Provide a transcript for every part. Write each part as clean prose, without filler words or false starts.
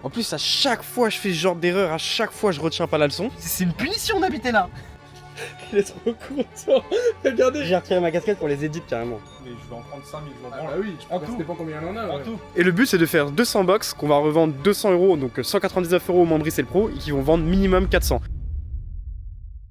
En plus, à chaque fois, je fais ce genre d'erreur, à chaque fois, je retiens pas la leçon. C'est une punition d'habiter là. Il est trop content. Regardez. J'ai retiré ma casquette pour les édits carrément. Mais je vais en prendre 5000, je m'en prends. Ah oui, en tout. ça dépend combien il en a. En Ouais. tout. Et le but, c'est de faire 200 box qu'on va revendre 200 €, donc 199 € au Membris et le Pro, et qui vont vendre minimum 400.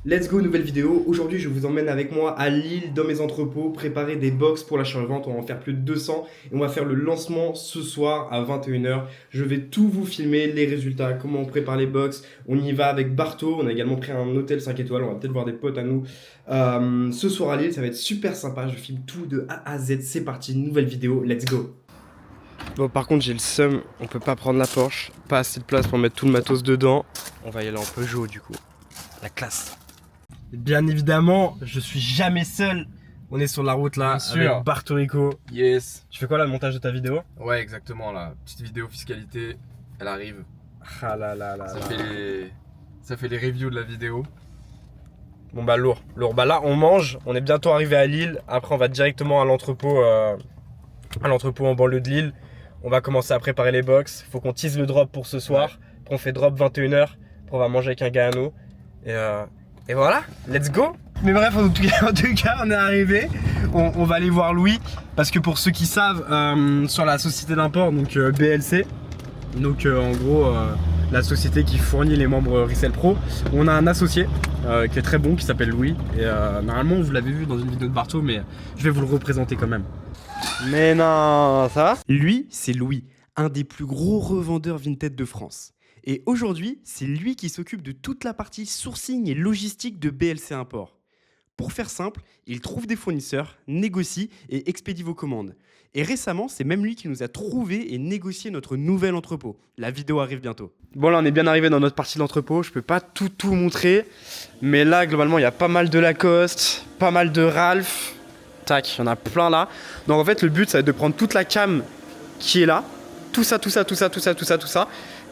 Let's go, nouvelle vidéo. Aujourd'hui, je vous emmène avec moi à Lille, dans mes entrepôts, préparer des box pour l'achat-revente. On va en faire plus de 200 et on va faire le lancement ce soir à 21 h. Je vais tout vous filmer, les résultats, comment on prépare les box. On y va avec Barto. On a également pris un hôtel 5 étoiles. On va peut-être voir des potes à nous ce soir à Lille. Ça va être super sympa. Je filme tout de A à Z. C'est parti, nouvelle vidéo. Let's go. Bon, par contre, j'ai le seum. On peut pas prendre la Porsche. Pas assez de place pour mettre tout le matos dedans. On va y aller en Peugeot du coup. La classe. Bien évidemment, je suis jamais seul. On est sur la route là, avec Bartorico. Yes. Tu fais quoi là, le montage de ta vidéo? Ouais, exactement là. Petite vidéo fiscalité, elle arrive. Ah là là là. Ça fait les reviews de la vidéo. Bon bah lourd. Bah là on mange, on est bientôt arrivé à Lille. Après on va directement à l'entrepôt en banlieue de Lille. On va commencer à préparer les box. Faut qu'on tease le drop pour ce soir. Après on fait drop 21 h. Après on va manger avec un gars à nous. Et voilà, let's go. Mais bref, en tout cas, on est arrivé. On va aller voir Louis. Parce que pour ceux qui savent, sur la société d'import, donc BLC, donc en gros, la société qui fournit les membres Resell Pro, on a un associé qui est très bon, qui s'appelle Louis. Et normalement, vous l'avez vu dans une vidéo de Barto, mais je vais vous le représenter quand même. Mais non, ça va? Lui, c'est Louis, un des plus gros revendeurs Vinted de France. Et aujourd'hui, c'est lui qui s'occupe de toute la partie sourcing et logistique de BLC Import. Pour faire simple, il trouve des fournisseurs, négocie et expédie vos commandes. Et récemment, c'est même lui qui nous a trouvé et négocié notre nouvel entrepôt. La vidéo arrive bientôt. Bon là, on est bien arrivé dans notre partie de l'entrepôt. Je peux pas tout montrer. Mais là, globalement, il y a pas mal de Lacoste, pas mal de Ralph. Tac, il y en a plein là. Donc en fait, le but, ça va être de prendre toute la cam qui est là. Tout ça.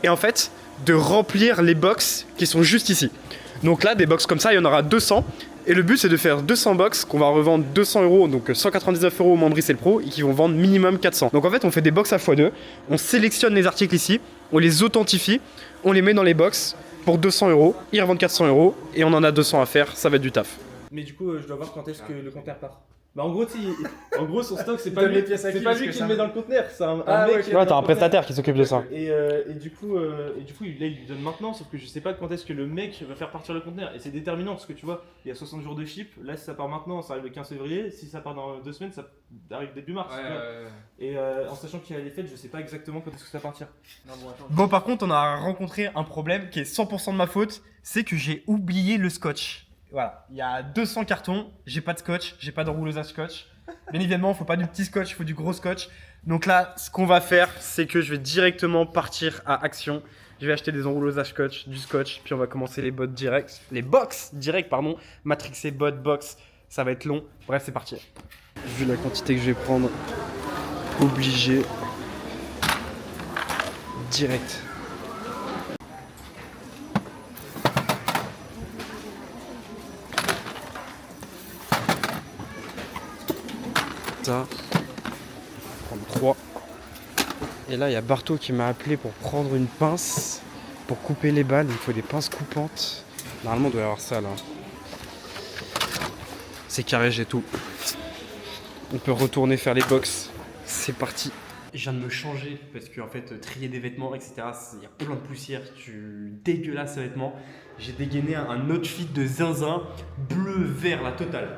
Et en fait, de remplir les box qui sont juste ici. Donc là, des box comme ça, il y en aura 200. Et le but, c'est de faire 200 box qu'on va revendre 200 €, donc 199 € au Membris et le Pro, et qui vont vendre minimum 400. Donc en fait, on fait des box à x2. On sélectionne les articles ici, on les authentifie, on les met dans les box pour 200 €. Ils revendent 400 € et on en a 200 à faire. Ça va être du taf. Mais du coup, je dois voir quand est-ce que le compteur part. Bah en gros, son stock, c'est pas lui qui le met dans le conteneur, c'est un mec. Ouais, t'as un prestataire qui s'occupe de ça. Et du coup, là, il lui donne maintenant, sauf que je sais pas quand est-ce que le mec va faire partir le conteneur. Et c'est déterminant parce que tu vois, il y a 60 jours de ship. Là, si ça part maintenant, ça arrive le 15 février. Si ça part dans 2 semaines, ça arrive début mars. Et en sachant qu'il y a les fêtes, je sais pas exactement quand est-ce que ça va partir. Bon, par contre, on a rencontré un problème qui est 100% de ma faute, c'est que j'ai oublié le scotch. Voilà, il y a 200 cartons, j'ai pas de scotch, j'ai pas d'enrouleuse à scotch. Bien évidemment, il faut pas du petit scotch, il faut du gros scotch. Donc là, ce qu'on va faire, c'est que je vais directement partir à Action. Je vais acheter des enrouleuses à scotch, du scotch, puis on va commencer les box direct, matrixé bot box, ça va être long. Bref, c'est parti. Vu la quantité que je vais prendre, obligé, direct. Ça, prendre 3. Et là, il y a Barto qui m'a appelé pour prendre une pince pour couper les balles. Il faut des pinces coupantes. Normalement, on doit y avoir ça là. C'est carré, j'ai tout. On peut retourner faire les box. C'est parti. Je viens de me changer parce que en fait, trier des vêtements, etc. Il y a plein de poussière. Dégueulasse ces vêtements. J'ai dégainé un outfit de zinzin bleu-vert, la totale.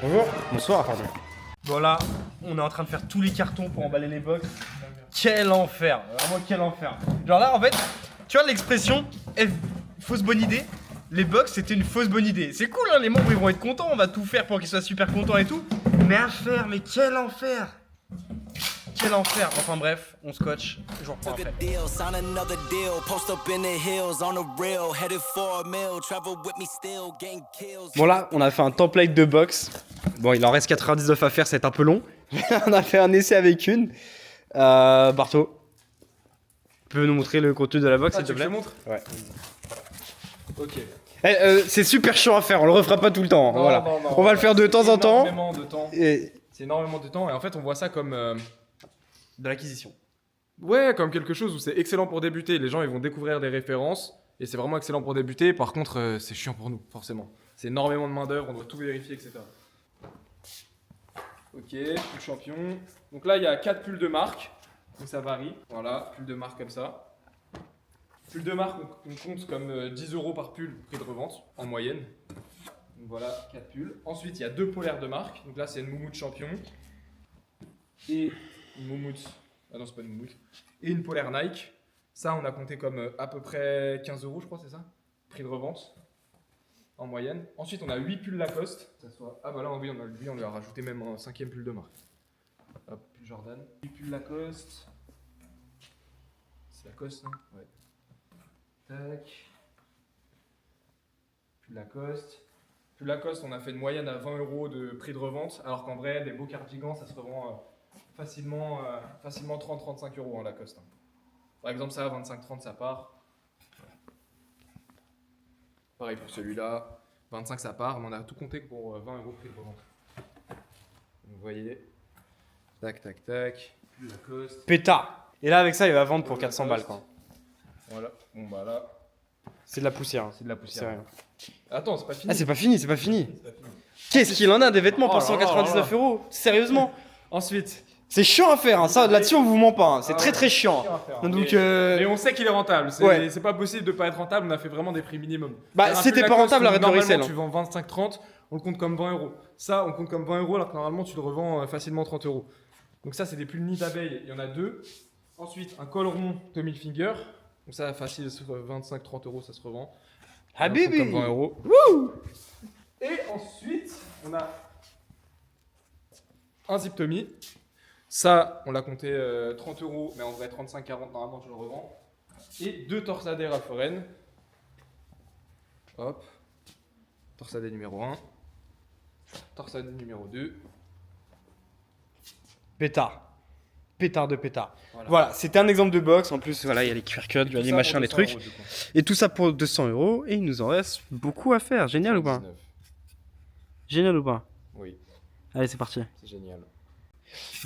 Bonjour. Bonsoir, pardon. Voilà, on est en train de faire tous les cartons pour emballer les box. Quel enfer, vraiment quel enfer. Genre là, en fait, tu vois l'expression fausse bonne idée. Les box, c'était une fausse bonne idée. C'est cool, hein, les membres, ils vont être contents. On va tout faire pour qu'ils soient super contents et tout. Mais à faire, mais quel enfer. Quel enfer. Enfin bref, on scotch. Je vous reprends après. Bon là, on a fait un template de box. Bon, il en reste 99 à faire, c'est un peu long. On a fait un essai avec une. Barto, tu peux nous montrer le contenu de la box, s'il te plaît? Je te montre. Ouais. Ok. C'est super chiant à faire, on le refera pas tout le temps. Non, voilà. non, on va le faire de temps en temps. Énormément de temps. Et... C'est énormément de temps et en fait on voit ça comme de l'acquisition. Ouais, comme quelque chose où c'est excellent pour débuter. Les gens, ils vont découvrir des références et c'est vraiment excellent pour débuter. Par contre, c'est chiant pour nous, forcément. C'est énormément de main-d'œuvre, on doit tout vérifier, etc. Ok, pull champion. Donc là, il y a 4 pulls de marque. Donc ça varie. Voilà, pull de marque comme ça. Pull de marque, on compte comme 10 € par pull, prix de revente, en moyenne. Donc voilà, 4 pulls. Ensuite, il y a 2 polaires de marque. Donc là, c'est une moumoute champion. Et une moumoute. Ah non, c'est pas une moumoute. Et une polaire Nike. Ça, on a compté comme à peu près 15 €, je crois, c'est ça? Prix de revente, en moyenne. Ensuite, on a 8 pulls Lacoste. Ah bah là, oui, on lui a rajouté même un 5e pull de marque. Hop, pull Jordan. 8 pulls Lacoste. C'est Lacoste, hein? Ouais. Tac. Pull Lacoste. Pull Lacoste, on a fait une moyenne à 20 € de prix de revente, alors qu'en vrai, des beaux cardigans, ça se revend facilement 30-35 € en Lacoste. Hein. Par exemple, ça, 25-30, ça part. Pareil pour celui-là, 25 ça part, mais on a tout compté pour 20 € prix de revente. Vous voyez, tac, tac, tac, plus Lacoste. Pétard. Et là, avec ça, il va vendre pour 400 balles, quoi. Voilà, bon bah là, C'est de la poussière. c'est de la C'est poussière. rien. Attends, c'est pas fini. Ah, c'est pas fini, c'est pas fini. C'est pas fini. Qu'est-ce qu'il en a des vêtements pour Oh là là 199 €? Sérieusement? Ensuite, C'est chiant à faire, hein. Ça, là-dessus, on vous ment pas. Hein. C'est Ah très ouais, très chiant. Donc, Donc, mais on sait qu'il est rentable, Ouais. c'est pas possible de pas être rentable, on a fait vraiment des prix minimum. bah, Un c'était pull pas Lacoste rentable, où arrête de resell. normalement Hein. tu vends 25-30, on le compte comme 20 €. Ça, on compte comme 20 € alors que normalement tu le revends facilement 30 €. Donc ça, c'est des pulls nid d'abeille, il y en a 2. Ensuite, un col rond Tommy Hilfiger. Donc ça, facile, sur 25-30 € ça se revend. Habibi. Comme 20 €. Et ensuite, on a un Zip Tommy. Ça, on l'a compté 30 €, mais en vrai 35-40, normalement je le revends. Et 2 torsadés Ralph Lauren. Hop. Torsadé numéro 1. Torsadé numéro 2. Pétard. Pétard de pétard. Voilà, c'était un exemple de box. En plus, voilà, il y a les QR codes, il y a les machins, les trucs. Et tout ça pour 200 €. Et il nous en reste beaucoup à faire. Génial ou pas? Génial ou pas? Oui, Allez, c'est parti. c'est génial.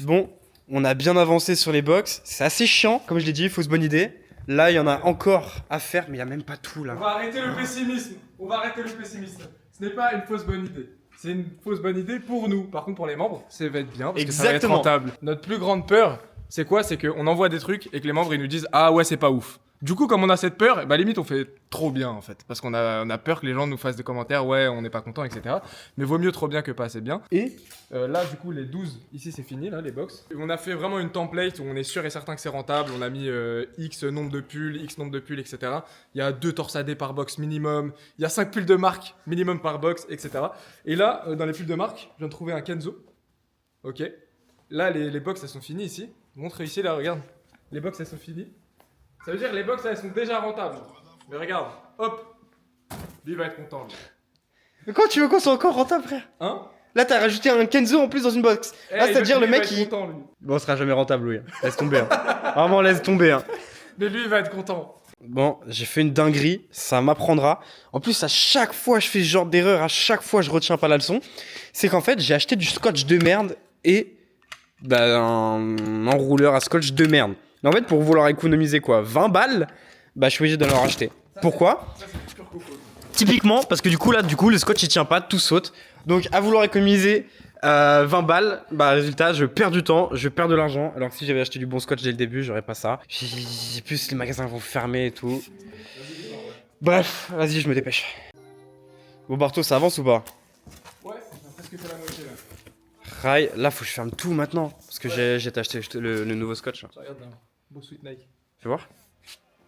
Bon, on a bien avancé sur les box. C'est assez chiant, comme je l'ai dit, fausse bonne idée. Là, il y en a encore à faire, mais il n'y a même pas tout On là. va arrêter le pessimisme. On va arrêter le pessimisme. Ce n'est pas une fausse bonne idée. C'est une fausse bonne idée pour nous. Par contre, pour les membres, ça va être bien parce que ça va être Exactement. rentable. Notre plus grande peur, c'est quoi? C'est qu'on envoie des trucs et que les membres ils nous disent ah ouais c'est pas ouf. Du coup, comme on a cette peur, bah limite on fait trop bien en fait, parce qu'on a peur que les gens nous fassent des commentaires ouais on n'est pas content etc. Mais vaut mieux trop bien que pas assez bien. Et là du coup les 12 ici c'est fini là les box. On a fait vraiment une template où on est sûr et certain que c'est rentable. On a mis X nombre de pulls, X nombre de pulls etc. Il y a 2 torsadés par box minimum. Il y a 5 pulls de marque minimum par box etc. Et là dans les pulls de marque, je viens de trouver un Kenzo. Ok. Là les box elles sont finies ici. Montre ici là regarde. Les box elles sont finies. Ça veut dire que les box là, elles sont déjà rentables. Mais regarde, hop, lui il va être content. Lui. Mais quand tu veux qu'on soit encore rentable, frère? Hein? Là, t'as rajouté un Kenzo en plus dans une box. Là, c'est-à-dire le lui, il mec va être il. content, lui. Bon, on sera jamais rentable, oui. Laisse tomber. Hein. Vraiment, laisse tomber. Hein. Mais lui il va être content. Bon, j'ai fait une dinguerie, ça m'apprendra. En plus, à chaque fois, je fais ce genre d'erreur, à chaque fois, je retiens pas la leçon. C'est qu'en fait, j'ai acheté du scotch de merde et bah, un enrouleur à scotch de merde. Mais en fait, pour vouloir économiser quoi, 20 balles, bah, je suis obligé de leur acheter. Pourquoi? Ça c'est du pur coco. Typiquement, parce que du coup, le scotch il tient pas, tout saute. Donc, à vouloir économiser 20 balles, bah, résultat, je perds du temps, je perds de l'argent. Alors que si j'avais acheté du bon scotch dès le début, j'aurais pas ça. Plus, les magasins vont fermer et tout. Bref, vas-y, je me dépêche. Bon, Barto, ça avance ou pas? Ouais, on a presque fait la moitié là. Rai, là, faut que je ferme tout maintenant. Parce que j'ai acheté le nouveau scotch. Là. Regarde là, beau sweet Nike. Fais voir.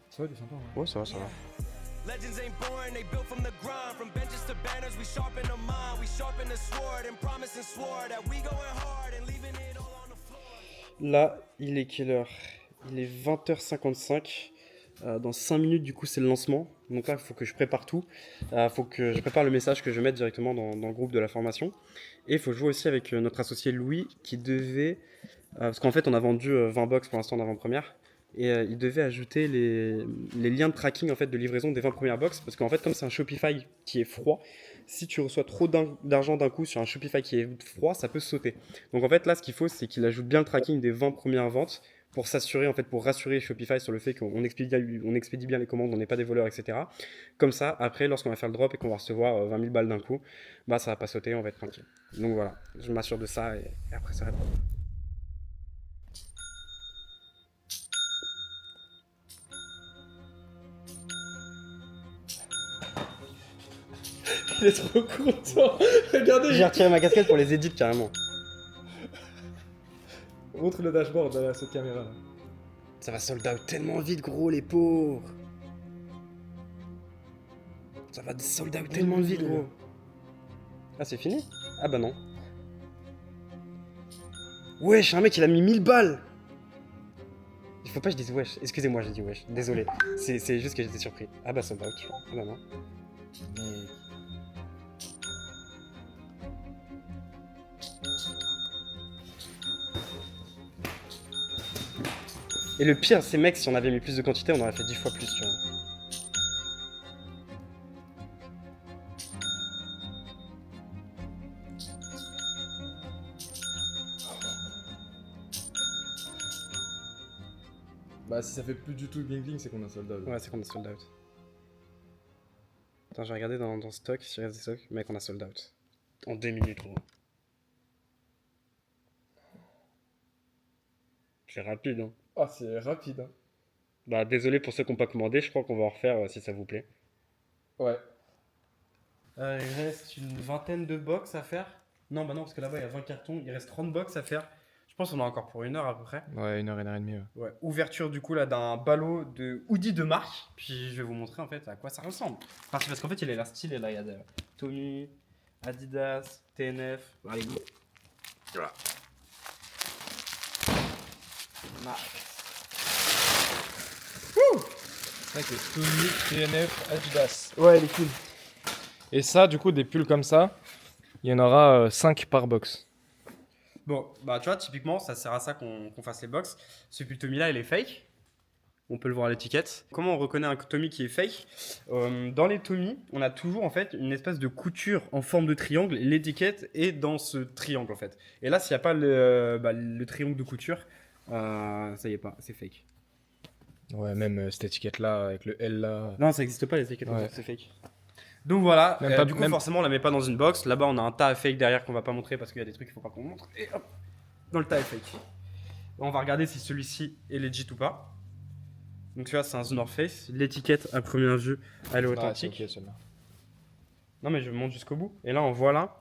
Ça va, il est sympa. Ouais, ça va, ça va. Legends ain't born, they built from the grind. From benches to banners, we sharpen the mind, we sharpen the sword, and promise and swore that we going hard and leaving it all on the floor. Là, il est quelle heure? Il est 20h55. Dans 5 minutes, du coup, c'est le lancement. Donc là, il faut que je prépare tout. Il faut que je prépare le message que je mette directement dans le groupe de la formation. Et il faut jouer aussi avec notre associé Louis qui devait... parce qu'en fait, on a vendu 20 box pour l'instant en avant-première. Et il devait ajouter les liens de tracking en fait, de livraison des 20 premières box. Parce qu'en fait, comme c'est un Shopify qui est froid, si tu reçois trop d'argent d'un coup sur un Shopify qui est froid, ça peut sauter. Donc en fait, là, ce qu'il faut, c'est qu'il ajoute bien le tracking des 20 premières ventes pour s'assurer, en fait, pour rassurer Shopify sur le fait qu'on expédie bien les commandes, on n'est pas des voleurs, etc. Comme ça, après, lorsqu'on va faire le drop et qu'on va recevoir 20 000 balles d'un coup, bah ça va pas sauter, on va être tranquille. Donc voilà, je m'assure de ça et après ça va être... Il est trop content. Regardez. J'ai retiré ma casquette pour les edits carrément. Montre le dashboard à cette caméra. Là. Ça va sold out tellement vite, gros, les pauvres. Ça va sold out tellement vite, gros. Ah, c'est fini? Ah bah non. Wesh, un mec, il a mis 1000 balles. Il faut pas que je dise wesh. Excusez-moi, j'ai dit wesh. Désolé. C'est juste que j'étais surpris. Ah bah sold out. Ah bah non. Et le pire, ces mecs, si on avait mis plus de quantité, on aurait fait 10 fois plus, tu vois. Bah si ça fait plus du tout le bling c'est qu'on a sold out. Ouais, c'est qu'on a sold out. Attends, j'ai regardé dans stock, s'il reste des stocks. Mec, on a sold out. En 2 minutes, gros. C'est rapide, hein. Ah c'est rapide. Hein. Bah, désolé pour ceux qui n'ont pas commandé, je crois qu'on va en refaire si ça vous plaît. Ouais. Il reste une vingtaine de box à faire. Non, bah non, parce que là-bas il y a 20 cartons, il reste 30 box à faire. Je pense qu'on a encore pour 1 heure à peu près. Ouais, 1 heure et demie. Ouais. Ouais. Ouverture du coup là d'un ballot de hoodie de marque. Puis je vais vous montrer en fait à quoi ça ressemble. Parce qu'en fait il a l'air stylé là, il y a de Tommy, Adidas, TNF. Allez, go. Voilà. Max. C'est vrai que Tommy, TNF, Adidas. Ouais, elle est cool. Et ça, du coup, des pulls comme ça, il y en aura 5 par box. Bon, bah tu vois, typiquement, ça sert à ça qu'on fasse les box. Ce pull Tommy là, il est fake. On peut le voir à l'étiquette. Comment on reconnaît un Tommy qui est fake? Dans les Tommy, on a toujours en fait une espèce de couture en forme de triangle. L'étiquette est dans ce triangle en fait. Et là, s'il n'y a pas le triangle de couture, ça y est pas, c'est fake. Ouais, même cette étiquette-là, avec le L là. Non, ça n'existe pas les étiquettes, Ouais. c'est fake. Donc voilà, Même pas- du coup même- forcément on la met pas dans une box. Là-bas on a un tas à fake derrière qu'on va pas montrer parce qu'il y a des trucs qu'il faut pas qu'on montre. Et hop, dans le tas à fake. On va regarder si celui-ci est legit ou pas. Donc tu vois, c'est un The North Face. L'étiquette à première vue, elle est authentique. Ah, c'est ok, celle-là. Non mais je monte jusqu'au bout. Et là on voit là,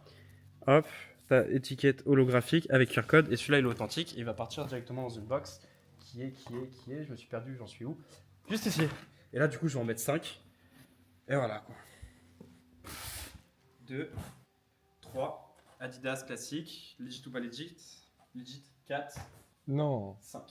hop, t'as étiquette holographique avec QR code. Et celui-là il est authentique. Il va partir directement dans une box qui est. Je me suis perdu, j'en suis où? Juste ici. Et là du coup je vais en mettre 5. Et voilà quoi. 2, 3, Adidas classique, legit ou pas legit, legit 4, Non. 5.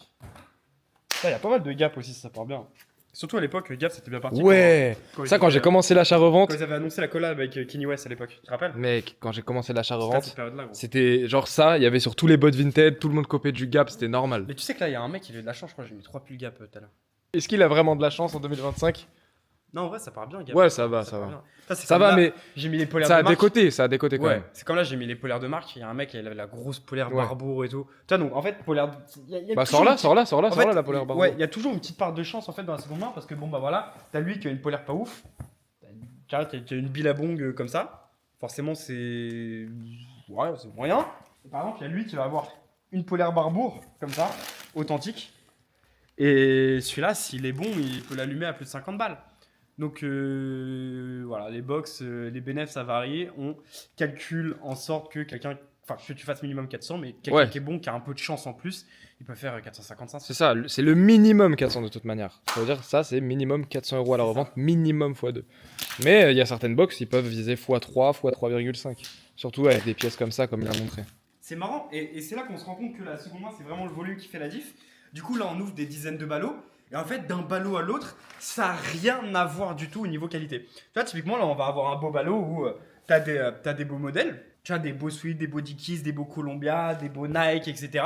Il y a pas mal de Gap aussi, ça part bien. Surtout à l'époque, Gap c'était bien parti. Ouais. Ça, quand j'ai commencé l'achat-revente, Quand ils avaient annoncé la collab avec Kanye West à l'époque, tu te rappelles? mec, quand j'ai commencé C'était à cette l'achat-revente, période-là, gros. c'était genre ça, il y avait sur tous les bots Vinted, tout le monde copiait du Gap, c'était normal. Mais tu sais que là, il y a un mec qui a eu de la chance, je crois, j'ai mis 3 pulls Gap tout à l'heure. Est-ce qu'il a vraiment de la chance en 2025? Non, en vrai, ça part bien, Gap. Ouais, ça va, ça part va. bien. C'est Ça comme va, là, mais j'ai mis les polaires ça de a marque. décoté, ça a décoté quand Ouais, même. c'est comme là, j'ai mis les polaires de marque. Il y a un mec, il avait la grosse polaire Ouais. Barbour et tout. Tu vois, donc en fait, polaire. Il y a Bah, toujours sors-la, une sors-la, sors-la, En sors-la fait, la polaire Barbeau. Ouais, il y a toujours une petite part de chance en fait dans la seconde main parce que bon bah voilà, t'as lui qui a une polaire pas ouf, t'as une billabong comme ça, forcément c'est moyen. Et par exemple, il y a lui qui va avoir une polaire Barbour comme ça, authentique. Et celui-là, s'il est bon, il peut l'allumer à plus de 50 balles. Donc voilà, les box, les bénéfices ça varie. On calcule en sorte que quelqu'un, enfin que tu fasses minimum 400, mais quelqu'un Ouais. qui est bon, qui a un peu de chance en plus, il peut faire 455. C'est ça, c'est le minimum 400 de toute manière. Ça veut dire ça, c'est minimum 400 euros à la C'est revente, minimum x2. Mais il y a certaines box, ils peuvent viser x3, x3,5. Surtout avec des pièces comme ça, comme il a montré. C'est marrant, et c'est là qu'on se rend compte que la seconde main, c'est vraiment le volume qui fait la diff. Du coup, là, on ouvre des dizaines de ballots, et en fait, d'un ballot à l'autre, ça n'a rien à voir du tout au niveau qualité. Tu vois, typiquement, là, on va avoir un beau ballot où t'as des beaux modèles, tu as des beaux Sweet, des beaux Dickies, des beaux Columbia, des beaux Nike, etc.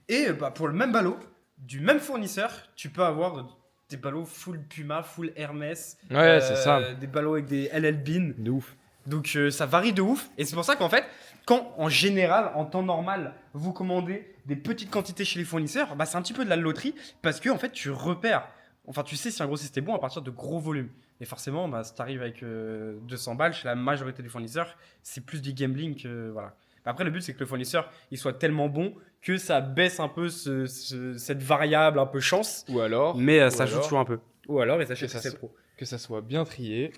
Et bah, pour le même ballot, du même fournisseur, tu peux avoir des ballots full Puma, full Hermès, Ouais, c'est ça. des ballots avec des LL Bean, De ouf. Donc ça varie de ouf. Et c'est pour ça qu'en fait, quand en général, en temps normal, vous commandez des petites quantités chez les fournisseurs, bah, c'est un petit peu de la loterie parce que en fait, tu repères. Enfin, tu sais si un grossiste est bon à partir de gros volumes. Et forcément, bah, si tu arrives avec 200 balles chez la majorité des fournisseurs, c'est plus du gambling que. Voilà. Après, le but, c'est que le fournisseur il soit tellement bon que ça baisse un peu cette variable un peu chance. Ou alors, Mais ça ou joue alors, toujours un peu. Ou alors, ils que achètent ça c'est se- pro. que ça soit bien trié,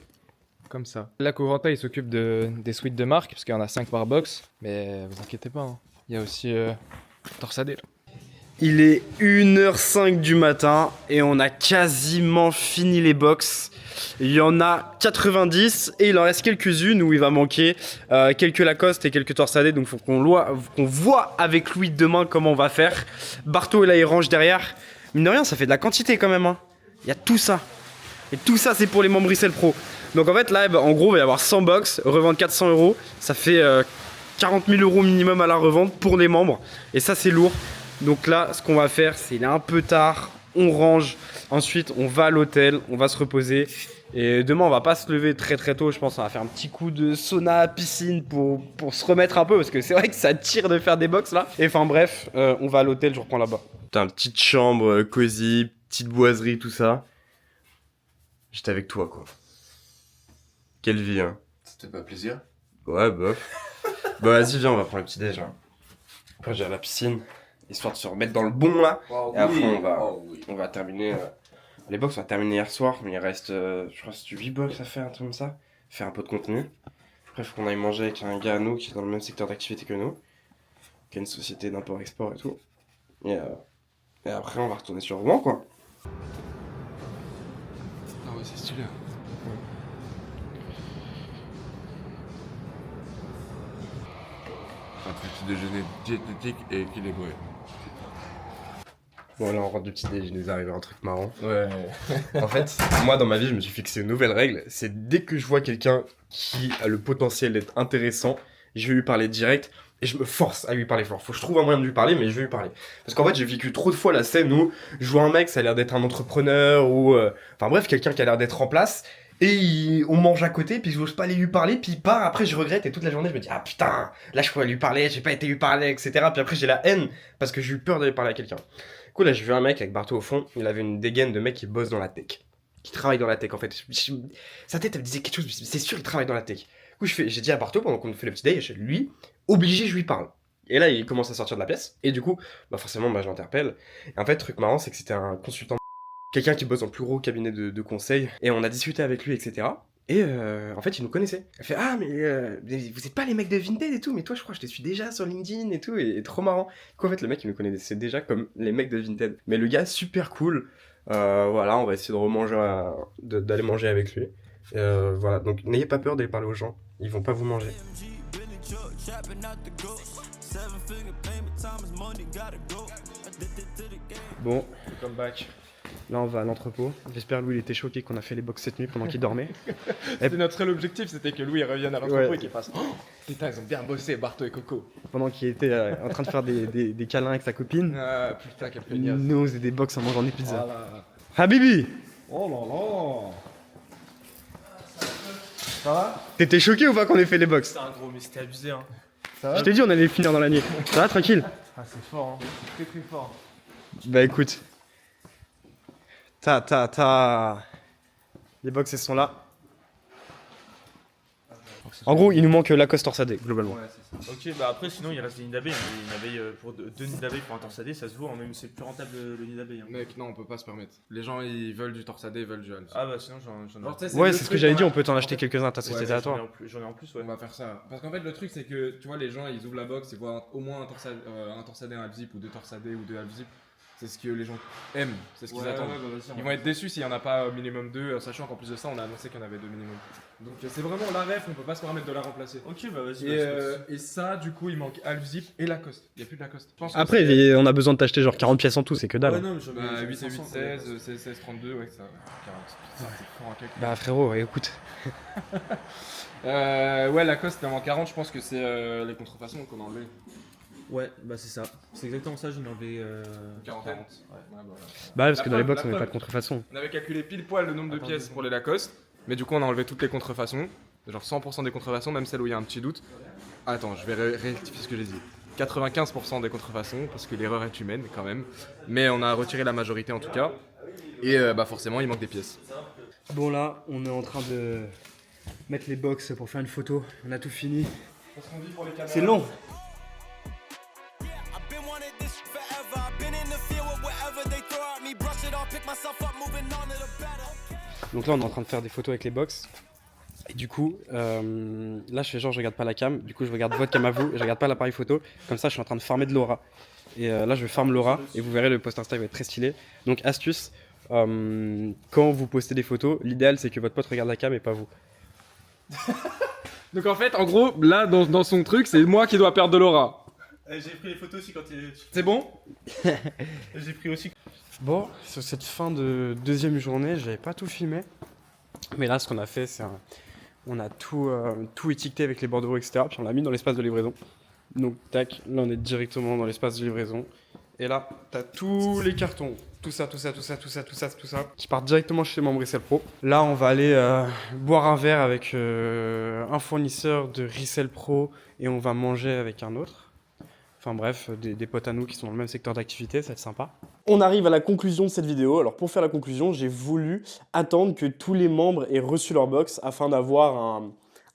comme ça. Là, Koh-Ranta, il s'occupe des suites de marque, parce qu'il y en a 5 par box. Mais vous inquiétez pas, hein. Il y a aussi Torsadé. Là. Il est 1h05 du matin et on a quasiment fini les box. Il y en a 90 et il en reste quelques-unes où il va manquer quelques Lacoste et quelques Torsadé. Donc il faut qu'on voit avec lui demain comment on va faire. Barto là il range derrière. Mine de rien ça fait de la quantité quand même. Hein. Il y a tout ça. Et tout ça c'est pour les membres Brissel Pro. Donc en fait là en gros il va y avoir 100 box, revendre 400 €. Ça fait 40 000 € minimum à la revente pour les membres. Et ça c'est lourd. Donc là, ce qu'on va faire, c'est il est un peu tard, on range, ensuite on va à l'hôtel, on va se reposer. Et demain, on va pas se lever très très tôt, je pense. On va faire un petit coup de sauna, piscine pour se remettre un peu, parce que c'est vrai que ça tire de faire des box là. Et enfin bref, on va à l'hôtel, je reprends là-bas. T'as une petite chambre cosy, petite boiserie, tout ça. J'étais avec toi quoi. Quelle vie hein. C'était pas plaisir. Ouais, bof. Bah vas-y, viens, on va prendre le petit déj. Hein. Après, j'ai à la piscine. Histoire de se remettre dans le bon là. Oh, Et après, oui. on va terminer. Les box, on va terminer hier soir, mais il reste, je crois, que c'est 8 box à faire, un truc comme ça. Faire un peu de contenu. Après, il faut qu'on aille manger avec un gars à nous qui est dans le même secteur d'activité que nous, qui a une société d'import-export et tout. Et après, on va retourner sur Rouen, quoi. Ah ouais, c'est stylé. Un petit déjeuner diététique et équilibré. Bon, là, on rentre du petit déj, il nous est arrivé un truc marrant. Ouais. En fait, moi dans ma vie, je me suis fixé une nouvelle règle. C'est dès que je vois quelqu'un qui a le potentiel d'être intéressant, je vais lui parler direct et je me force à lui parler fort. Faut que je trouve un moyen de lui parler, mais je vais lui parler. Parce qu'en fait, j'ai vécu trop de fois la scène où je vois un mec, ça a l'air d'être un entrepreneur ou. Enfin bref, quelqu'un qui a l'air d'être en place. Et on mange à côté, puis je n'ose pas aller lui parler, puis il part, après je regrette, et toute la journée je me dis, ah putain, là je pourrais lui parler, j'ai pas été lui parler, etc. Puis après j'ai la haine, parce que j'ai eu peur d'aller parler à quelqu'un. Du coup là j'ai vu un mec avec Barto au fond, il avait une dégaine de mec qui bosse dans la tech, qui travaille dans la tech en fait. Sa tête elle me disait quelque chose, c'est sûr il travaille dans la tech. Du coup j'ai dit à Barto, pendant qu'on fait le petit day, lui, obligé je lui parle. Et là il commence à sortir de la pièce, et du coup, bah forcément je l'interpelle. Et en fait, le truc marrant c'est que c'était un consultant, quelqu'un qui bosse dans le plus gros cabinet de conseil, et on a discuté avec lui, etc. Et en fait, il nous connaissait. Elle fait, ah, mais vous êtes pas les mecs de Vinted et tout, mais toi, je crois que je te suis déjà sur LinkedIn et tout, et trop marrant. Du coup, en fait, le mec, il nous connaissait déjà comme les mecs de Vinted. Mais le gars, super cool. Voilà, on va essayer de remanger, d'aller manger avec lui. Voilà, donc n'ayez pas peur d'aller parler aux gens, ils vont pas vous manger. Bon, Come back. là on va à l'entrepôt. J'espère Louis il était choqué qu'on a fait les box cette nuit pendant qu'il dormait. C'était notre seul objectif, c'était que Louis revienne à l'entrepôt Ouais. et qu'il fasse oh, putain, ils ont bien bossé, Barto et Coco. Pendant qu'il était en train de faire des câlins avec sa copine. Ah putain, quel feignasse. Nous on faisait des box en mangeant des pizzas. Voilà. Habibi, Oh là là. ça va? T'étais choqué ou pas qu'on ait fait les box? C'est un gros, mais c'était abusé, hein. Je t'ai dit on allait finir dans la nuit. Ça va tranquille? Ah, c'est fort, hein. Très très fort. Bah écoute. Les box elles sont là. En gros il nous manque Lacoste Torsadé globalement. Ok, bah après, sinon, il reste des nids d'abeilles. Une abeille pour deux nids d'abeilles pour un torsadé, ça se vaut, hein, même c'est plus rentable le nid d'abeille. Hein. Mec, non, on peut pas se permettre. Les gens, ils veulent du torsadé, ils veulent du Alps. Ah bah sinon, j'en ai. Ouais c'est ce que j'avais dit, on peut t'en acheter quelques-uns à ta société à toi. J'en ai en plus, ouais. On va faire ça. Parce qu'en fait, le truc, c'est que, tu vois, les gens, ils ouvrent la box, ils voient au moins un torsadé, un Alpzip, ou deux torsadés, ou deux Alpzip. C'est ce que les gens aiment, c'est ce qu'ils attendent. Ils vont être déçus s'il n'y en a pas minimum deux, sachant qu'en plus de ça, on a annoncé qu'il y en avait deux minimum. Donc c'est vraiment la ref, on peut pas se permettre de la remplacer. Ok, bah vas-y. Et ça, du coup, il manque Alpzip et Lacoste. Il n'y a plus de Lacoste. Je pense que Après on a besoin de t'acheter genre 40 pièces en tout, c'est que dalle. Ouais, non, mais j'en bah, ai 8 et 8, 500, 16, 16, 32, ouais, ça. 40. C'est fort en calcul. Bah frérot écoute. Ouais, Lacoste, il en manque 40, je pense que c'est les contrefaçons qu'on a enlevé. Ouais, bah c'est ça. C'est exactement ça, j'en ai enlevé 40. Ouais. Ouais, bah, voilà. Bah ouais, parce que La dans les preuve, box la on met pas preuve. de contrefaçon. On avait calculé pile poil le nombre de Attends, pièces deux pour les Lacoste, mais du coup on a enlevé toutes les contrefaçons. genre 100% des contrefaçons, même celles où il y a un petit doute. Attends, je vais rectifier ce que j'ai dit. 95% des contrefaçons, parce que l'erreur est humaine quand même. Mais on a retiré la majorité en tout cas. Et bah forcément, il manque des pièces. Bon là, on est en train de mettre les box pour faire une photo. On a tout fini. C'est long. I've been wanting this shit forever. I've been in the field with whatever they throw at me. Brush it off, pick myself up, moving on to the better. Donc là, on est en train de faire des photos avec les box. Et du coup, là, je fais genre, je regarde pas la cam. Du coup, je regarde votre cam à vous et je regarde pas l'appareil photo. Comme ça, je suis en train de farmer de l'aura. Et là, je farme l'aura et vous verrez, le post Insta il va être très stylé. Donc, astuce, quand vous postez des photos, l'idéal, c'est que votre pote regarde la cam et pas vous. Donc en fait, en gros, là, dans son truc, c'est moi qui dois perdre de l'aura. J'ai pris les photos aussi quand il. C'est bon? J'ai pris aussi. Bon, sur cette fin de deuxième journée, j'avais pas tout filmé. Mais là, ce qu'on a fait, c'est on a tout étiqueté avec les bordereaux, etc. Puis on l'a mis dans l'espace de livraison. Donc, tac, là, on est directement dans l'espace de livraison. Et là, t'as tous les cartons. Tout ça, qui partent directement chez les membres Resell Pro. Là, on va aller boire un verre avec un fournisseur de Resell Pro et on va manger avec un autre. Enfin bref, des potes à nous qui sont dans le même secteur d'activité, ça va être sympa. On arrive à la conclusion de cette vidéo. Alors pour faire la conclusion, j'ai voulu attendre que tous les membres aient reçu leur box afin d'avoir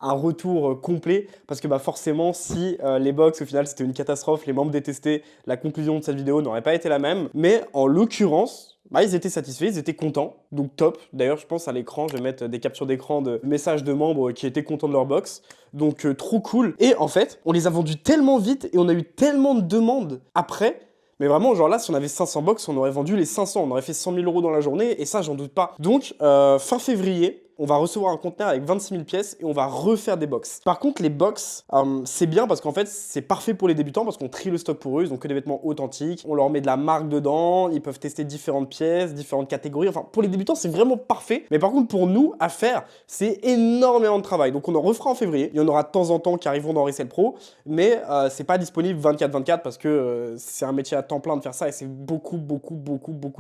un retour complet. Parce que bah forcément, si les box au final c'était une catastrophe, les membres détestaient, la conclusion de cette vidéo n'aurait pas été la même. Mais en l'occurrence, bah, ils étaient satisfaits, ils étaient contents, donc top. D'ailleurs, je pense à l'écran, je vais mettre des captures d'écran de messages de membres qui étaient contents de leur box. Donc trop cool. Et en fait, on les a vendus tellement vite et on a eu tellement de demandes après. Mais vraiment, genre là, si on avait 500 box, on aurait vendu les 500. On aurait fait 100 000 € dans la journée et ça, j'en doute pas. Donc, fin février, on va recevoir un conteneur avec 26 000 pièces et on va refaire des box. Par contre, les box, c'est bien parce qu'en fait, c'est parfait pour les débutants parce qu'on trie le stock pour eux. Ils ont que des vêtements authentiques. On leur met de la marque dedans. Ils peuvent tester différentes pièces, différentes catégories. Enfin, pour les débutants, c'est vraiment parfait. Mais par contre, pour nous, à faire, c'est énormément de travail. Donc, on en refera en février. Il y en aura de temps en temps qui arriveront dans Resell Pro. Mais c'est pas disponible 24/24 parce que c'est un métier à temps plein de faire ça et c'est beaucoup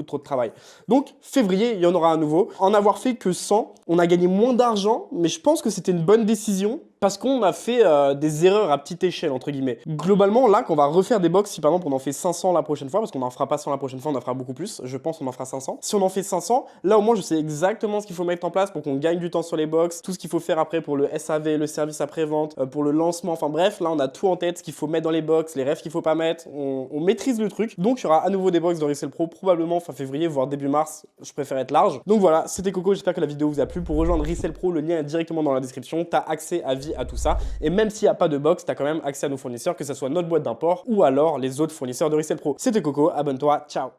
trop de travail. Donc, février, il y en aura à nouveau. En avoir fait que 100, on a gagné moins d'argent, mais je pense que c'était une bonne décision parce qu'on a fait des erreurs à petite échelle, entre guillemets. Globalement, là, qu'on va refaire des box, si par exemple on en fait 500 la prochaine fois, parce qu'on n'en fera pas 100 la prochaine fois, on en fera beaucoup plus, je pense qu'on en fera 500. Si on en fait 500, là au moins je sais exactement ce qu'il faut mettre en place pour qu'on gagne du temps sur les box, tout ce qu'il faut faire après pour le SAV, le service après-vente, pour le lancement, enfin bref, là on a tout en tête, ce qu'il faut mettre dans les box, les refs qu'il faut pas mettre, on maîtrise le truc. Donc il y aura à nouveau des box dans Resell Pro, probablement fin février, voire début mars, je préfère être large. Donc voilà, c'était Coco, j'espère que la vidéo vous a plu. Pour rejoindre Resell Pro, le lien est directement dans la description, t'as accès à vie à tout ça. Et même s'il n'y a pas de box, tu as quand même accès à nos fournisseurs, que ce soit notre boîte d'import ou alors les autres fournisseurs de Resell Pro. C'était Coco, abonne-toi, ciao.